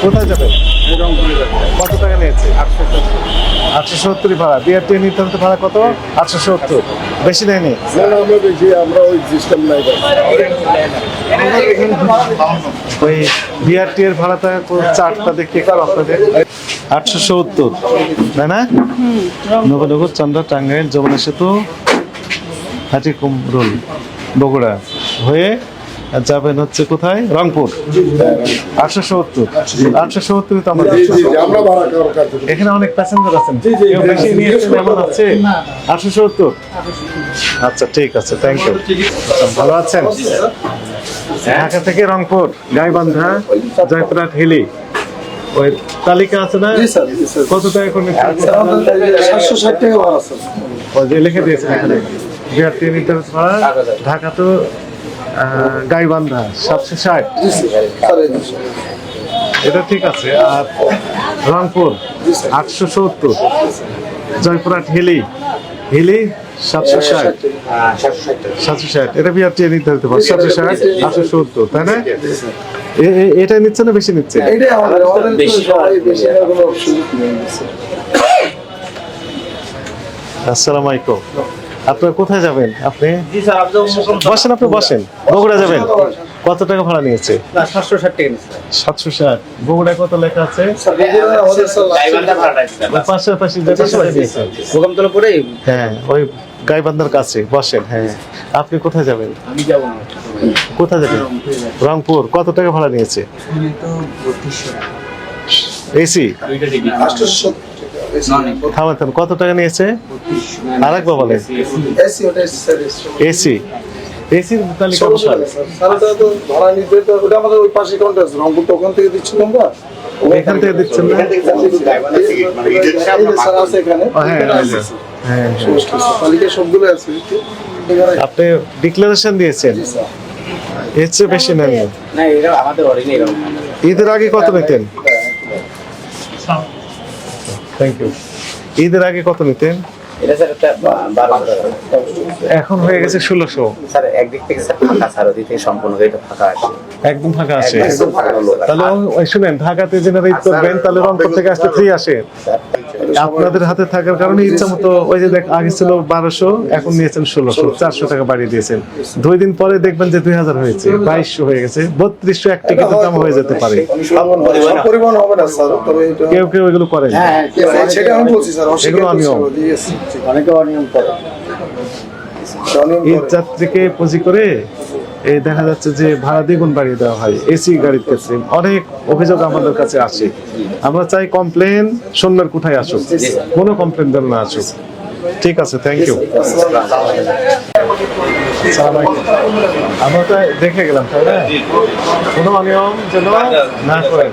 কোথায় যাবেন? কত টাকা নিয়েছে? 870 ভাড়া। বিআরটি নির্ধারিত ভাড়া কত? 870। বেশি নেয়নি? আমরা ওই সিস্টেম নাই। ওই বিআরটি এর ভাড়াটা চার্টটা দেখি একটু আপনাদের। 870 তাই না? নবনগর, চান্দা, টাঙ্গাইল, যমুনা সেতু, হাটিকুমরুল, বগুড়া হয়ে যাবেন হচ্ছে কোথায়? রংপুর। 870 তো আমাদের। এখানে অনেক প্যাসেঞ্জার আছেন, কেউ বেশি নিয়েছেন এমন আছে? 870। আচ্ছা ঠিক আছে, থ্যাংক ইউ। ভালো আছেন? ঢাকা থেকে রংপুর, গাইবান্ধা, জয়পুরহাট, হিলি, ওই তালিকা আছে না? কত টাকা করে? 760 টাকা ভাড়া আছে। ওই যে লিখে দিয়েছেন এখানে বিআরটি নির্ধারিত ভাড়া। ঢাকা তো গাইবান্ধা 760, এটা ঠিক আছে। আর রংপুর 870, জয়পুরহাট, হিলি 760, এটা বিআরটি নির্ধারিত ভাড়া 760, 870 তাই না? এটা নিচ্ছে না বেশি নিচ্ছে? আসসালামু আলাইকুম। আপনারা কোথায় যাবেন? আপনি বসেন, আপনি বসেন। বগুড়া যাবেন? কত টাকা ভাড়া নিয়েছে? 760 টাকা। 760। বগুড়ায় কত লেখা আছে? পাশাপাশি ভূকম্পতলা পরে। হ্যাঁ, ওই গাইবান্ধার কাছে বসেন। হ্যাঁ, আপনি কোথায় যাবেন? আমি যাব না। কোথায় যাবেন? রংপুর। কত টাকা ভাড়া নিয়েছে? এসি? থামেন, কত টাকা নিয়েছে? আরেকবার বলেন। এসি এসির তালিকা ভাড়া নিতে ওটা আমাদের ওই পাশে কাউন্টার আছে, রংপুর তো ওখান থেকে দিচ্ছি তোমরা। এখান থেকে দিচ্ছেন না? হ্যাঁ, তালিকা সবগুলো আছে। আপনি ডিক্লারেশন দিয়েছেন, এর চেয়ে বেশি নেন না। না, এটা আমাদের অরিজিনাল। ঈদের আগে কত নিতেন? Thank you. ঈদের আগে কত নিতেন? এটা স্যার একটা 12 এখন হয়ে গেছে 1600। স্যার একদিক থেকে স্যার ফাঁকা, স্যার ওদিক থেকে সম্পূর্ণ এটা ফাঁকা আছে। একদম ফাঁকা আসে? একদম ফাঁকা হলো। তাহলে ওই শুনেন, ঢাকাতে জেনারেট করবেন, তাহলে রংপুর থেকে আসতে ফ্রি আসে। আপনাদের হাতে থাকার কারণে ইচ্ছা মতো, ওই যে দেখ আগে ছিল 1200, এখন নিয়েছেন 1600, 400 টাকা বাড়িয়ে দিয়েছেন। 2 দিন পরে দেখবেন যে 2000 হয়েছে, 2200 হয়ে গেছে, 3200 এক টিকিটের দাম হয়ে যেতে পারে। পরিবহন হবে না স্যার, তবে এটা কেউ কেউ এগুলো করেন। সেটা আমি বলছি স্যার, এগুলো অনিয়ম। অনেকে অনিয়ম করে। ঈদ যাত্রীকে পুঁজি করে এই দেখা যাচ্ছে যে ভাড়া দ্বিগুণ বাড়িয়ে দেওয়া হয় এসি গাড়ির ক্ষেত্রে। অনেক অভিযোগ আমাদের কাছে আসে। আমরা চাই কমপ্লেন শূন্যের কোঠায় আসুক, কোনো কমপ্লেন যেন না আসুক। ঠিক আছে, থ্যাংক ইউ। আমরা তো দেখে গেলাম, তাই না? কোনো অনিয়ম যেন না করেন।